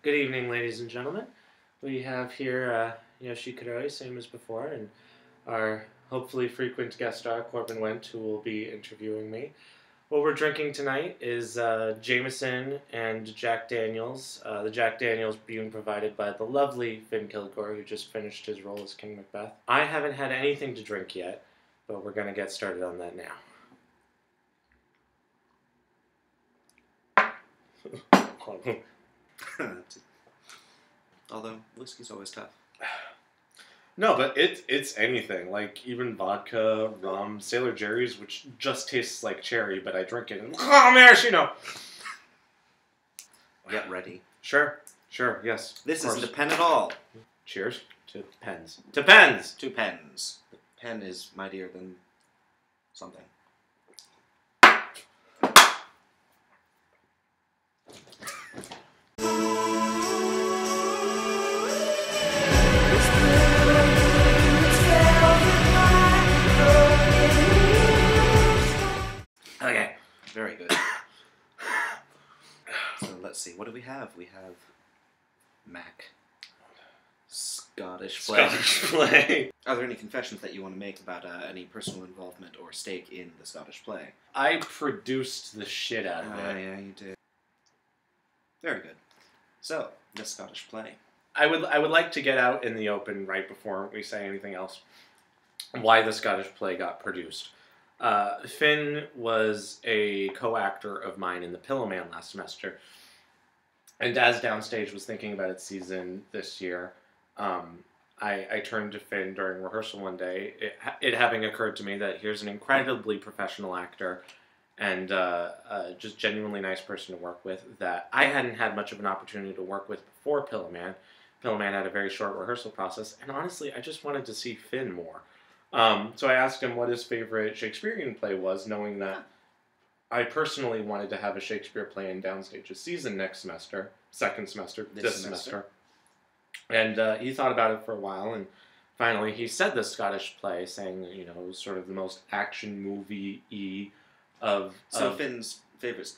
Good evening, ladies and gentlemen. We have here Yoshi kuroi, same as before, and our hopefully frequent guest star, Corbin Went, who will be interviewing me. What we're drinking tonight is Jameson and Jack Daniels. The Jack Daniels being provided by the lovely Finn Kilgore, who just finished his role as King Macbeth. I haven't had anything to drink yet, but we're going to get started on that now. Although whiskey's always tough. No, but it's anything. Like even vodka, rum, Sailor Jerry's, which just tastes like cherry, but I drink it and oh man, Get ready. Sure, yes. This isn't a pen at all. Cheers to pens. To pens. Two pens. The pen is mightier than something. Okay. Very good. So let's see. What do we have? We have Mac. Scottish play. Scottish play. Are there any confessions that you want to make about any personal involvement or stake in the Scottish play? I produced the shit out of it. Yeah, you did. Very good. So, the Scottish play. I would like to get out in the open right before we say anything else why the Scottish play got produced. Finn was a co-actor of mine in The Pillowman last semester, and as Downstage was thinking about its season this year, I turned to Finn during rehearsal one day, it having occurred to me that here's an incredibly professional actor and just genuinely nice person to work with that I hadn't had much of an opportunity to work with before Pillowman. Pillowman had a very short rehearsal process, and honestly, I just wanted to see Finn more. So I asked him what his favorite Shakespearean play was, knowing that I personally wanted to have a Shakespeare play in Downstage's season next semester, second semester, this semester. And he thought about it for a while, and finally he said the Scottish play, saying that, it was sort of the most action movie-y of... So Finn's favorite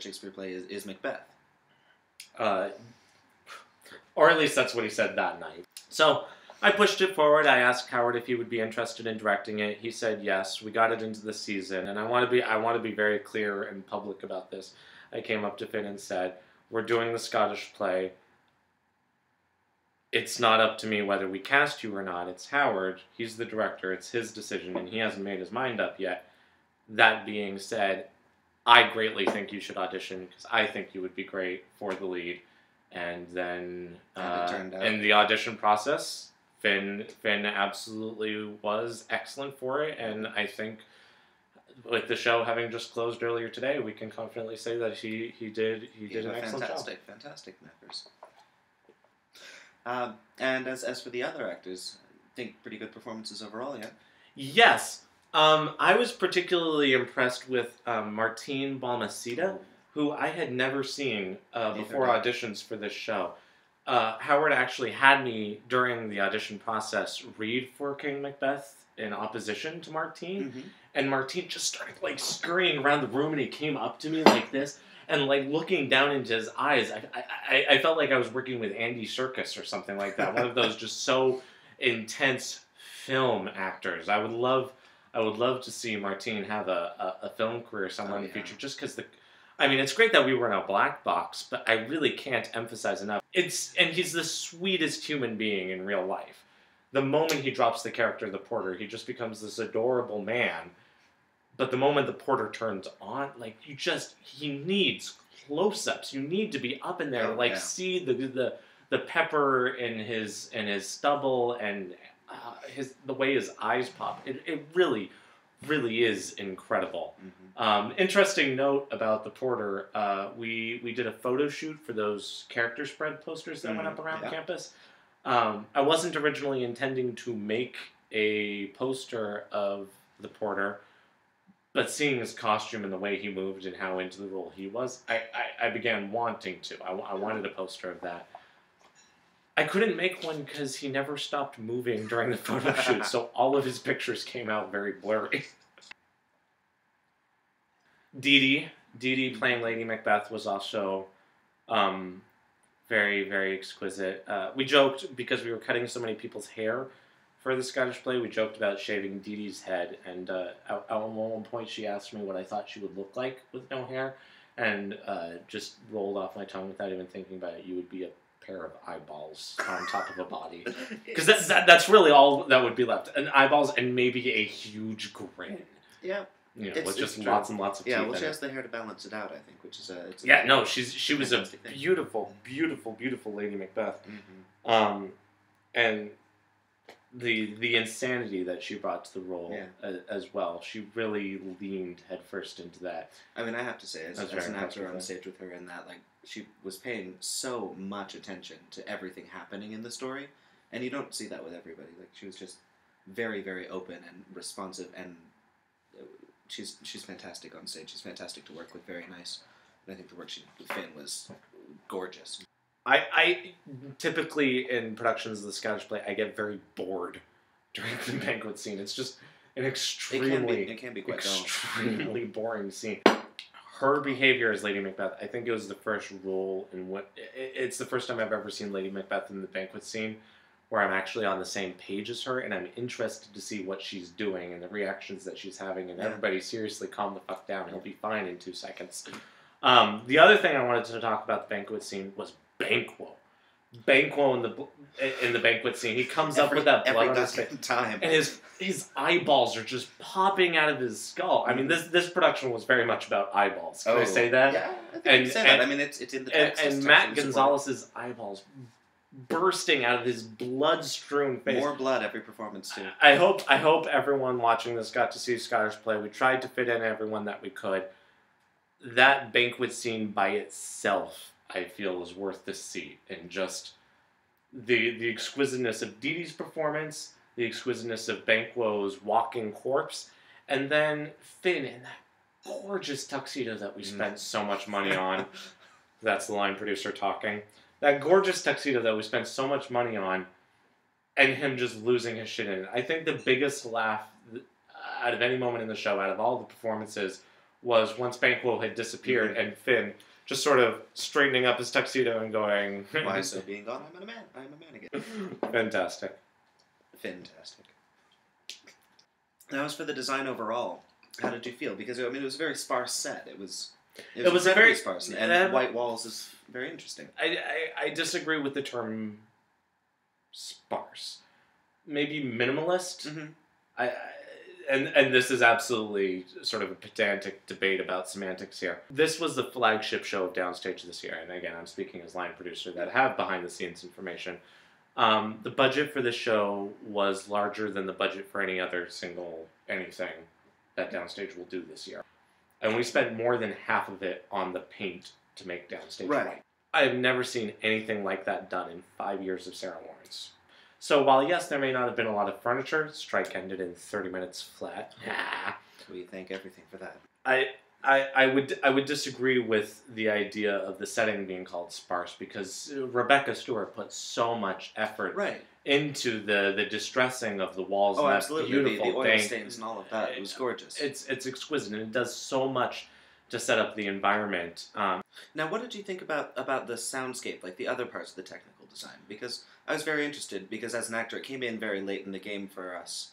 Shakespeare play is Macbeth. Or at least that's what he said that night. So I pushed it forward. I asked Howard if he would be interested in directing it. He said yes. We got it into the season, and I want to be very clear and public about this. I came up to Finn and said, "We're doing the Scottish play. It's not up to me whether we cast you or not. It's Howard. He's the director. It's his decision, and he hasn't made his mind up yet. That being said, I greatly think you should audition because I think you would be great for the lead." And then in the audition process, Finn absolutely was excellent for it, and I think with the show having just closed earlier today, we can confidently say that he did an excellent job. Fantastic members. And as for the other actors, I think pretty good performances overall, yeah? Yes. I was particularly impressed with Martine Balmaceda, who I had never seen before auditions for this show. Howard actually had me, during the audition process, read for King Macbeth in opposition to Martine. And Martine just started, scurrying around the room, and he came up to me like this, and, looking down into his eyes. I felt like I was working with Andy Serkis or something like that. One of those just so intense film actors. I would love to see Martine have a film career somewhere in the future, just because it's great that we were in a black box, but I really can't emphasize enough. And he's the sweetest human being in real life. The moment he drops the character of the porter, he just becomes this adorable man. But the moment the porter turns on, he needs close-ups. You need to be up in there, see the pepper in his stubble and the way his eyes pop. It really is incredible. Interesting note about the porter, we did a photo shoot for those character spread posters that went up around campus. I wasn't originally intending to make a poster of the porter, but seeing his costume and the way he moved and how into the role he was, I began wanting to. I wanted a poster of that. I couldn't make one because he never stopped moving during the photo shoot, so all of his pictures came out very blurry. Dee Dee playing Lady Macbeth was also Very, very exquisite. We joked, because we were cutting so many people's hair for the Scottish play, we joked about shaving Dee Dee's head, and at one point she asked me what I thought she would look like with no hair, and just rolled off my tongue without even thinking about it. You would be a pair of eyeballs on top of a body. Because that's really all that would be left. And eyeballs and maybe a huge grin. Yeah. You know, with just lots and lots of teeth. Yeah, well, she has the hair to balance it out, I think, which is she was a beautiful, beautiful, beautiful Lady Macbeth. Mm-hmm. And the insanity that she brought to the role as well. She really leaned headfirst into that. I mean, I have to say, as an actor on stage with her in that, like, she was paying so much attention to everything happening in the story, and you don't see that with everybody. Like, she was just very, very open and responsive, and she's fantastic on stage. She's fantastic to work with, very nice. And I think the work she did with Finn was gorgeous. I typically, in productions of the Scottish play, I get very bored during the banquet scene. It's just an extremely boring scene. Her behavior as Lady Macbeth, I think it was the first role in what... It's the first time I've ever seen Lady Macbeth in the banquet scene where I'm actually on the same page as her, and I'm interested to see what she's doing and the reactions that she's having, and everybody seriously calm the fuck down. He'll be fine in 2 seconds. The other thing I wanted to talk about the banquet scene was Banquo. Banquo in the banquet scene, he comes up with that blood on his face, and his eyeballs are just popping out of his skull. I mean, this production was very much about eyeballs. Can I say that? Yeah, I think you can say that. I mean, it's in the text. And Matt Gonzalez's eyeballs bursting out of his blood-strewn face. More blood every performance too. I hope everyone watching this got to see Scottish play. We tried to fit in everyone that we could. That banquet scene by itself, I feel, is worth the seat, and just the exquisiteness of Dee Dee's performance, the exquisiteness of Banquo's walking corpse, and then Finn in that gorgeous tuxedo that we spent so much money on. That's the line producer talking. That gorgeous tuxedo that we spent so much money on, and him just losing his shit in it. I think the biggest laugh out of any moment in the show, out of all the performances, was once Banquo had disappeared and Finn just sort of straightening up his tuxedo and going... Why so being gone? I'm a man again. Fantastic. Now, as for the design overall, how did you feel? Because, I mean, it was a very sparse set. It was a very sparse, and white walls is very interesting. I disagree with the term sparse. Maybe minimalist. Mm-hmm. And this is absolutely sort of a pedantic debate about semantics here. This was the flagship show of Downstage this year, and again, I'm speaking as line producer that have behind-the-scenes information. The budget for this show was larger than the budget for any other single anything that Downstage will do this year. And we spent more than half of it on the paint to make Downstage white. I've never seen anything like that done in 5 years of Sarah Lawrence. So while, yes, there may not have been a lot of furniture, strike ended in 30 minutes flat. We thank everything for that. I would disagree with the idea of the setting being called sparse, because Rebecca Stewart put so much effort into the distressing of the walls. Oh, and absolutely. That beautiful the oil thing. Stains and all of that. It was gorgeous. It's exquisite, and it does so much to set up the environment. Now, what did you think about the soundscape, like the other parts of the technical design? Because I was very interested, because as an actor, it came in very late in the game for us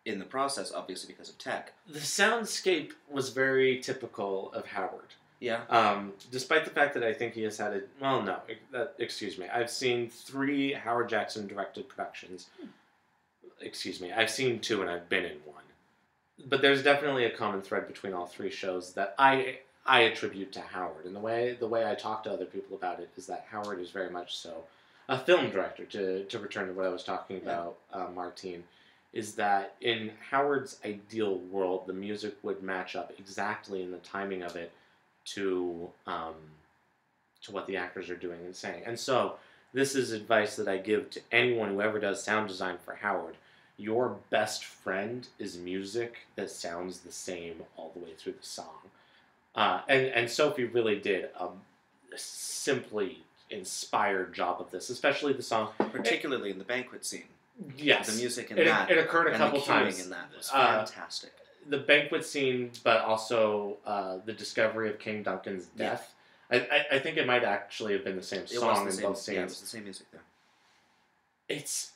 in the process, obviously because of tech. The soundscape was very typical of Howard. Yeah. Despite the fact that I think he has had a... Well, no, excuse me. I've seen 3 Howard Jackson directed productions. Excuse me. I've seen 2 and I've been in 1. But there's definitely a common thread between all 3 shows that I attribute to Howard. And the way I talk to other people about it is that Howard is very much so a film director, to return to what I was talking about, Martine, is that in Howard's ideal world, the music would match up exactly in the timing of it to what the actors are doing and saying. And so this is advice that I give to anyone who ever does sound design for Howard. Your best friend is music that sounds the same all the way through the song. And Sophie really did a simply inspired job of this, especially the song. Particularly in the banquet scene. Yes. The music in that. It occurred a couple times. And the in that was fantastic. The banquet scene, but also the discovery of King Duncan's death. I think it might actually have been the same song in both scenes. Yeah, it was the same music there. It's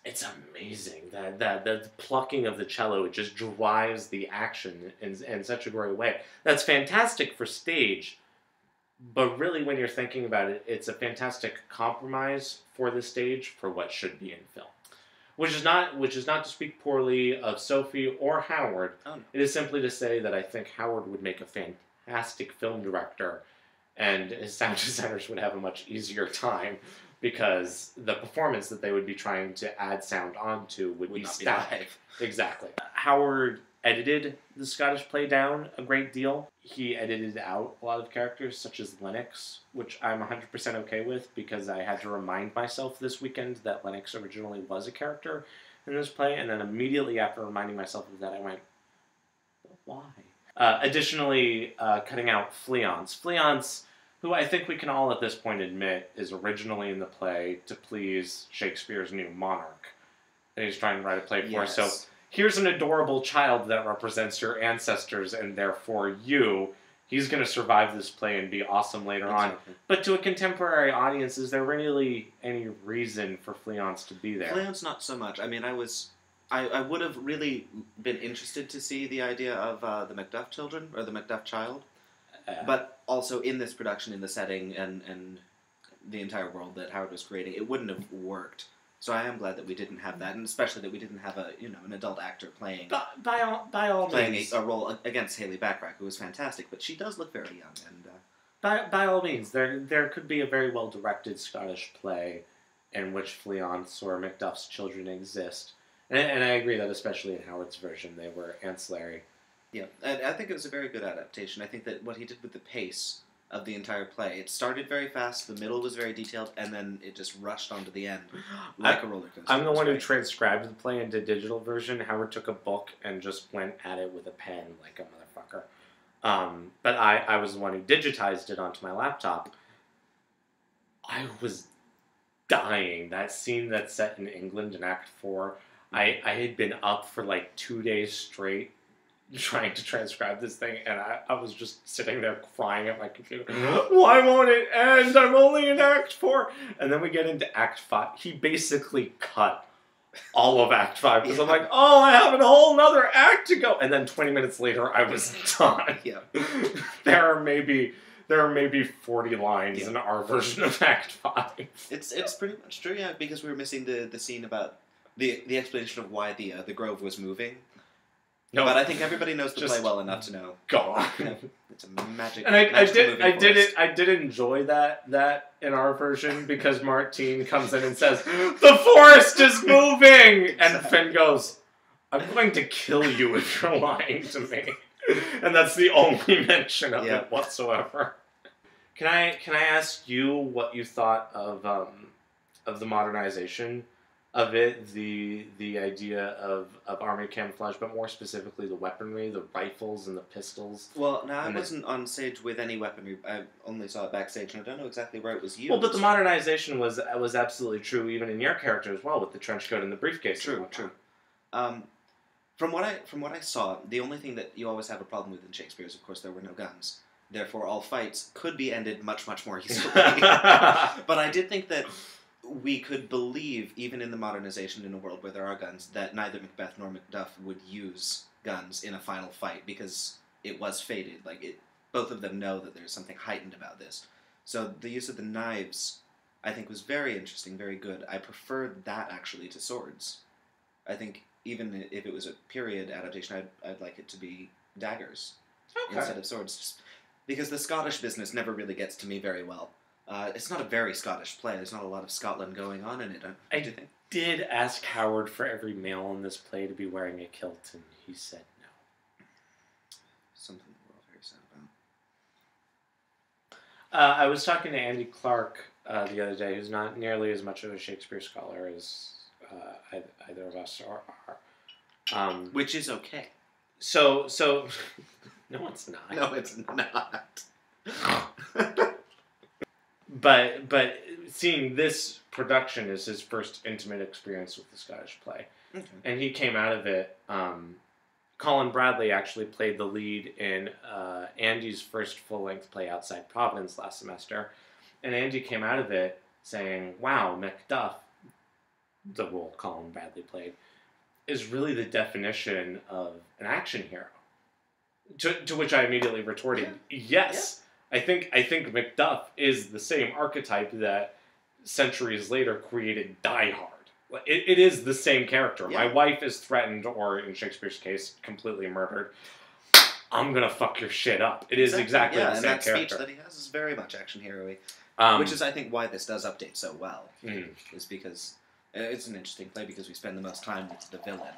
amazing that the plucking of the cello, it just drives the action in such a great way. That's fantastic for stage, but really when you're thinking about it, it's a fantastic compromise for the stage for what should be in film. Which is not to speak poorly of Sophie or Howard. Oh, no. It is simply to say that I think Howard would make a fantastic film director, and his sound designers would have a much easier time because the performance that they would be trying to add sound onto would be static. Exactly. Howard edited the Scottish play down a great deal. He edited out a lot of characters, such as Lennox, which I'm 100% okay with, because I had to remind myself this weekend that Lennox originally was a character in this play, and then immediately after reminding myself of that, I went, why? Additionally, cutting out Fleance. Fleance, who I think we can all at this point admit is originally in the play to please Shakespeare's new monarch that he's trying to write a play for. Yes. So here's an adorable child that represents your ancestors and therefore you. He's going to survive this play and be awesome later on. But to a contemporary audience, is there really any reason for Fleance to be there? Fleance, not so much. I mean, I would have really been interested to see the idea of the Macduff children, or the Macduff child. But also in this production, in the setting, and the entire world that Howard was creating, it wouldn't have worked. So I am glad that we didn't have that, and especially that we didn't have an adult actor playing by all means, a role against Haley Backrack, who was fantastic, but she does look very young. And by all means, there could be a very well directed Scottish play in which Fleance or Macduff's children exist, and I agree that especially in Howard's version they were ancillary. Yeah, and I think it was a very good adaptation. I think that what he did with the pace of the entire play, it started very fast, the middle was very detailed, and then it just rushed onto the end like a roller coaster. I'm the one who transcribed the play into digital version. Howard took a book and just went at it with a pen like a motherfucker. But I was the one who digitized it onto my laptop. I was dying. That scene that's set in England in Act 4, I had been up for like 2 days straight trying to transcribe this thing, and I was just sitting there crying at my computer. Why won't it end? I'm only in Act 4. And then we get into Act 5. He basically cut all of Act 5 because I'm like, oh, I have a whole nother act to go. And then 20 minutes later, I was done. Yeah. There are maybe 40 lines in our version of Act 5. It's pretty much true, yeah, because we were missing the scene about the explanation of why the grove was moving. No, but I think everybody knows the play well enough to know. Go on. It's a magic. And I did enjoy that in our version because Martine comes in and says, "The forest is moving," and Finn goes, "I'm going to kill you if you're lying to me," and that's the only mention of it whatsoever. Can I ask you what you thought of the modernization of it, the idea of army camouflage, but more specifically the weaponry, the rifles and the pistols? Well, now I wasn't on stage with any weaponry. I only saw it backstage, and I don't know exactly where it was used. Well, but the modernization was absolutely true, even in your character as well, with the trench coat and the briefcase. True. From what I saw, the only thing that you always have a problem with in Shakespeare is, of course, there were no guns. Therefore, all fights could be ended much, much more easily. But I did think that we could believe, even in the modernization in a world where there are guns, that neither Macbeth nor Macduff would use guns in a final fight because it was fated. Both of them know that there's something heightened about this. So the use of the knives, I think, was very interesting, very good. I preferred that, actually, to swords. I think even if it was a period adaptation, I'd like it to be daggers instead of swords. Just because the Scottish business never really gets to me very well. It's not a very Scottish play. There's not a lot of Scotland going on in it. I did ask Howard for every male in this play to be wearing a kilt, and he said no. Something we're all very sad about. I was talking to Andy Clark the other day, who's not nearly as much of a Shakespeare scholar as either of us are. Which is okay. So no, it's not. No, it's not. But seeing this production is his first intimate experience with the Scottish play. Okay. And he came out of it Colin Bradley actually played the lead in Andy's first full-length play, Outside Providence, last semester. And Andy came out of it saying, wow, Macduff, the role Colin Bradley played, is really the definition of an action hero. To which I immediately retorted, yes. Yeah. I think Macduff is the same archetype that centuries later created Die Hard. It is the same character. Yeah. My wife is threatened, or in Shakespeare's case, completely murdered. I'm gonna fuck your shit up. It is exactly the same character. And that speech that he has is very much action hero-y. Which is, I think, why this does update so well. Is because it's an interesting play because we spend the most time with the villain.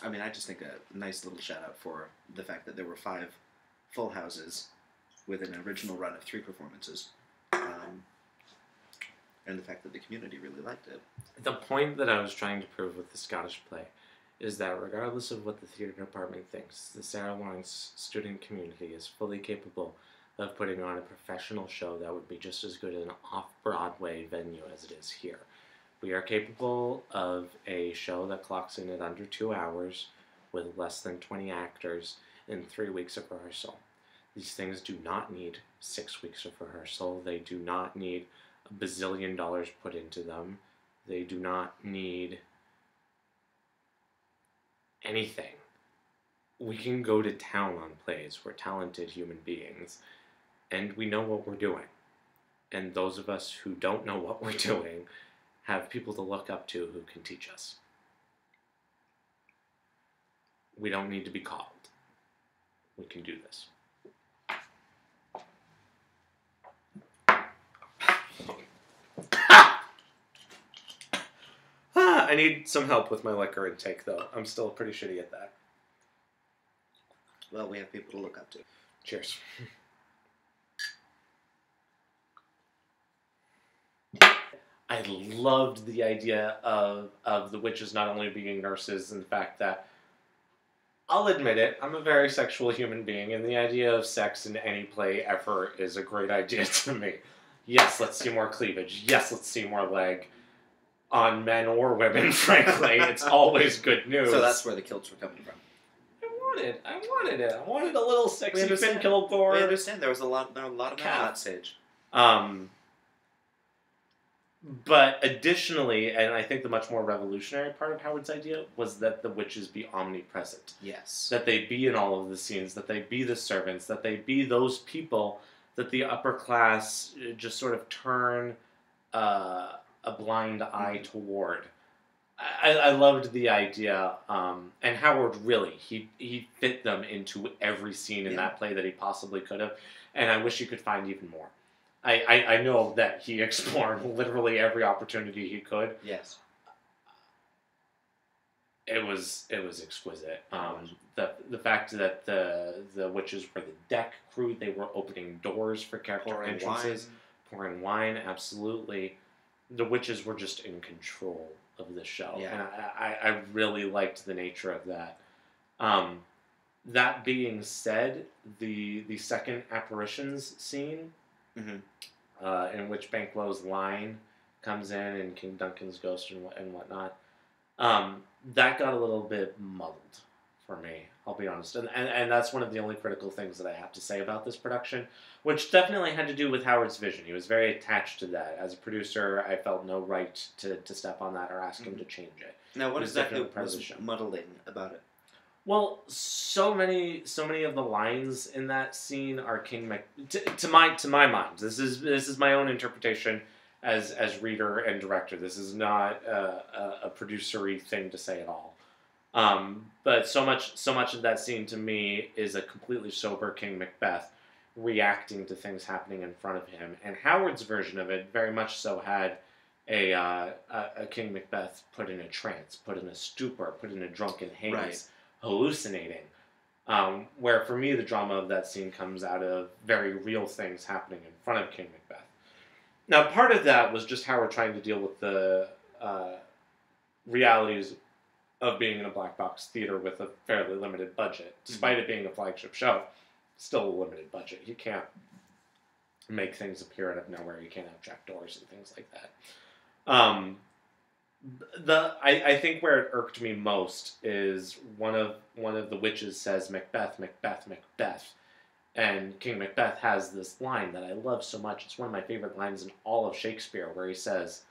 I mean, I just think a nice little shout out for the fact that there were 5 full houses with an original run of 3 performances. And the fact that the community really liked it. The point that I was trying to prove with the Scottish play is that regardless of what the theatre department thinks, the Sarah Lawrence student community is fully capable of putting on a professional show that would be just as good in an off-Broadway venue as it is here. We are capable of a show that clocks in at under 2 hours with less than 20 actors in 3 weeks of rehearsal. These things do not need 6 weeks of rehearsal. They do not need $1 bazillion put into them. They do not need anything. We can go to town on plays. We're talented human beings, and we know what we're doing. And those of us who don't know what we're doing have people to look up to who can teach us. We don't need to be called. We can do this. I need some help with my liquor intake, though. I'm still pretty shitty at that. Well, we have people to look up to. Cheers. I loved the idea of the witches not only being nurses and the fact that, I'll admit it, I'm a very sexual human being, and the idea of sex in any play ever is a great idea to me. Yes, let's see more cleavage. Yes, let's see more leg on men or women, frankly. It's always good news. So that's where the kilts were coming from. I wanted it. I wanted a little sexy Finn Kilgore. We understand. There was a lot of men on that stage. But additionally, and I think the much more revolutionary part of Howard's idea was that the witches be omnipresent. Yes. That they be in all of the scenes, that they be the servants, that they be those people that the upper class just sort of turn a blind eye toward. I loved the idea, and Howard really, he fit them into every scene in that play that he possibly could have, and I wish he could find even more. I know that he explored literally every opportunity he could. Yes. It was exquisite. The fact that the witches were the deck crew, they were opening doors for character entrances, pouring wine, absolutely. The witches were just in control of the show, and I really liked the nature of that. That being said, the second apparitions scene, in which Banquo's line comes in and King Duncan's ghost and whatnot, that got a little bit muddled for me, I'll be honest. And that's one of the only critical things that I have to say about this production, which definitely had to do with Howard's vision. He was very attached to that. As a producer, I felt no right to step on that or ask him to change it. Now, what exactly was muddling about it? Well, so many of the lines in that scene are King Mac. To my mind, this is my own interpretation as reader and director. This is not a producery thing to say at all. But so much of that scene to me is a completely sober King Macbeth reacting to things happening in front of him, and Howard's version of it very much so had a King Macbeth put in a trance, put in a stupor, put in a drunken haze. Right. Hallucinating, where for me the drama of that scene comes out of very real things happening in front of King Macbeth. Now, part of that was just Howard trying to deal with the realities of being in a black box theater with a fairly limited budget, despite it being a flagship show. still a limited budget. You can't make things appear out of nowhere. You can't have trapdoors and things like that. I think where it irked me most is one of the witches says, Macbeth, Macbeth, Macbeth. And King Macbeth has this line that I love so much. It's one of my favorite lines in all of Shakespeare, where he says,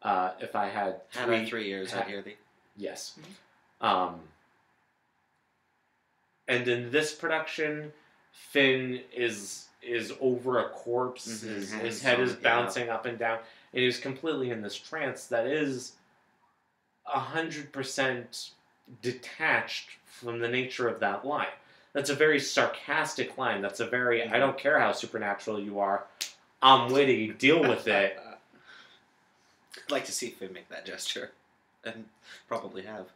if I had 3 years, I'd hear thee. Yes. Mm-hmm. And in this production, Finn is over a corpse. Mm-hmm. His head is bouncing up and down. And he's completely in this trance that is 100% detached from the nature of that line. That's a very sarcastic line. That's a very, I don't care how supernatural you are, I'm witty, deal with it. I'd like to see Finn make that gesture. And probably have.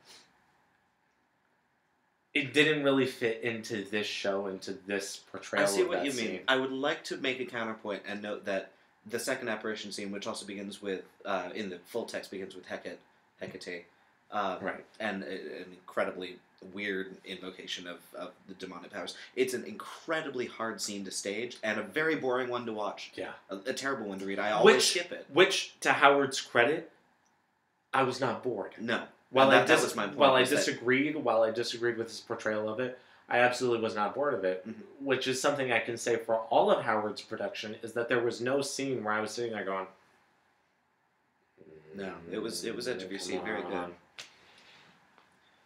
It didn't really fit into this show, into this portrayal. I see what you scene. mean. I would like to make a counterpoint and note that the second apparition scene, which also begins with, in the full text, begins with Hecate. Right. And an incredibly weird invocation of the demonic powers. It's an incredibly hard scene to stage and a very boring one to watch. Yeah. A terrible one to read. I always skip it. Which, to Howard's credit, I was not bored. No. While that was my point. While I disagreed with his portrayal of it, I absolutely was not bored of it. Mm-hmm. Which is something I can say for all of Howard's production, is that there was no scene where I was sitting there going, no, it was edge of your seat, very good.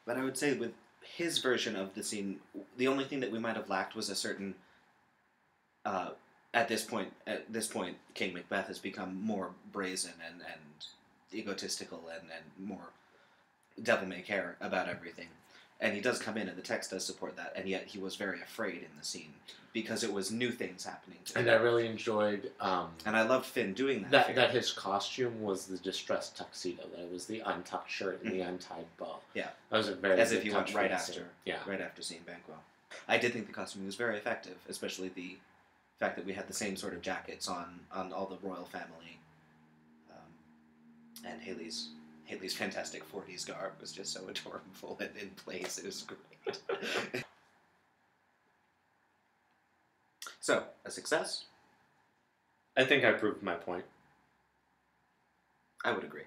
But I would say with his version of the scene, the only thing that we might have lacked was a certain. At this point, King Macbeth has become more brazen and egotistical and more devil-may-care about everything. And he does come in, and the text does support that, and yet he was very afraid in the scene, because it was new things happening to him. And I really enjoyed... and I loved Finn doing that. That his costume was the distressed tuxedo, that it was the untucked shirt and the untied bow. Yeah. That was a very As if he went right after seeing Banquo. I did think the costume was very effective, especially the fact that we had the same sort of jackets on all the royal family. And Haley's fantastic 40s garb was just so adorable and in place. It was great. So, a success? I think I proved my point. I would agree.